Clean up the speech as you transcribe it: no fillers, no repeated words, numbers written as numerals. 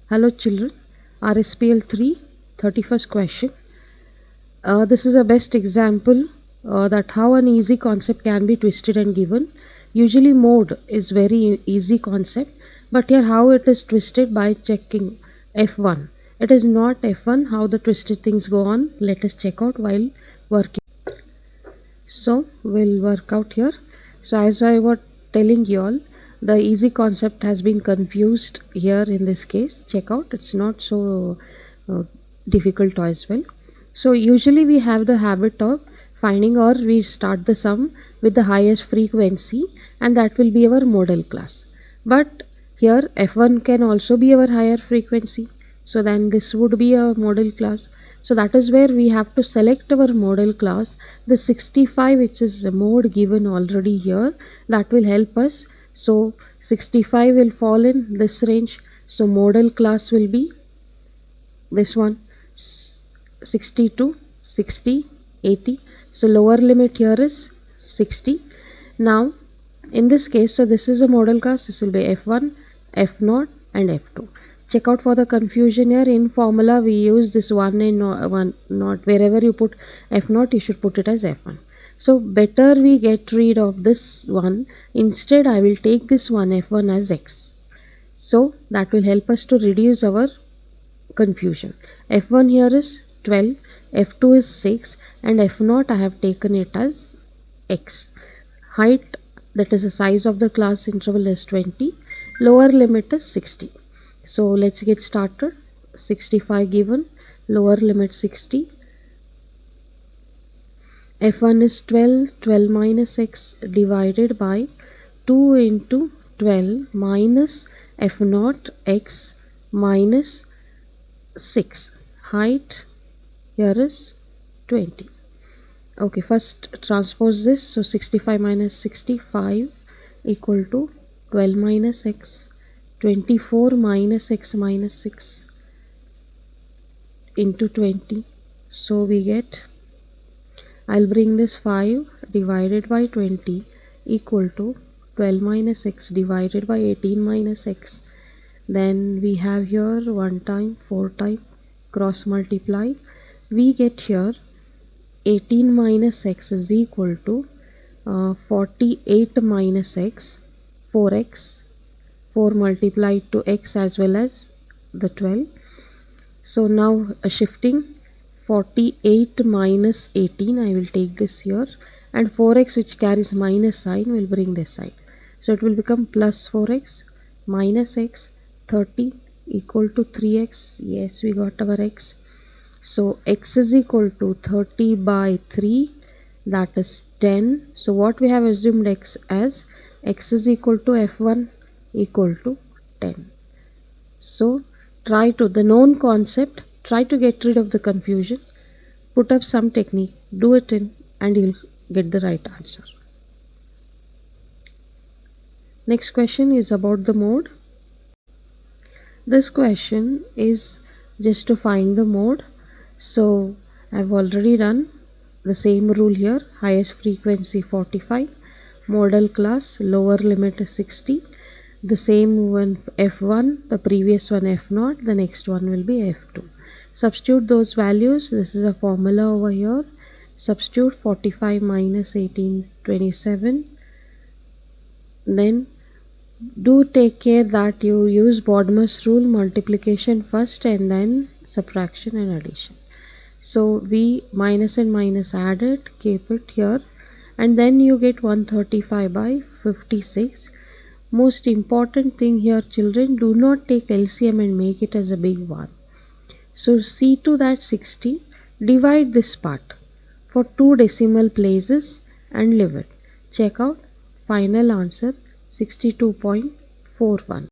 Hello children, RSPL 3, 31st question. This is a best example that how an easy concept can be twisted and given. Usually mode is very easy concept, but here how it is twisted by checking F1. It is not F1 how the twisted things go on. Let us check out while working. So we'll work out here. So as I was telling you all, the easy concept has been confused here in this case. Check out, it's not so uh, difficult as well. So usually we have the habit of finding, or we start the sum with the highest frequency, and that will be our model class. But here f1 can also be our higher frequency, so then this would be a model class. So that is where we have to select our model class, the 65, which is the mode given already here, that will help us. So 65 will fall in this range, so model class will be this one, 62, 60, 80. So lower limit here is 60. Now in this case, so this is a model class, this will be f1, f0 and f2. Check out for the confusion here. In formula we use this 1 and 1 not, wherever you put f0 you should put it as f1. So better we get rid of this one. Instead I will take this one f1 as x. So that will help us to reduce our confusion. F1 here is 12, F2 is 6 and F0 I have taken it as x. Height, that is the size of the class interval, is 20. Lower limit is 60. So let's get started. 65 given, lower limit 60. F1 is 12, 12 minus x divided by 2 into 12 minus F0 x minus 6. Height here is 20. Okay, first transpose this. So 65 minus 65 equal to 12 minus x, 24 minus x minus 6 into 20. So we get, I'll bring this 5 divided by 20 equal to 12 minus x divided by 18 minus x. Then we have here 1 time, 4 time, cross multiply. We get here 18 minus x is equal to 48 minus x, 4x, 4 multiplied to x as well as the 12. So now shifting 48 minus 18, I will take this here, and 4x which carries minus sign will bring this side. So it will become plus 4x minus x, 30 equal to 3x. Yes, we got our x. So x is equal to 30 by 3, that is 10. So what we have assumed x as, x is equal to f1 equal to 10. So try to, the known concept, try to get rid of the confusion, put up some technique, do it in, and you'll get the right answer. Next question is about the mode. This question is just to find the mode. So I've already done the same rule here. Highest frequency 45, model class, lower limit is 60. The same one f1, the previous one f0, the next one will be f2. Substitute those values. This is a formula over here. Substitute 45 minus 18, 27. Then do take care that you use Bodmer's rule, multiplication first and then subtraction and addition. So we minus and minus added, keep it here, and then you get 135 by 56. Most important thing here children, do not take LCM and make it as a big one. So see to that 60, divide this part for 2 decimal places and leave it. Check out, final answer 62.41.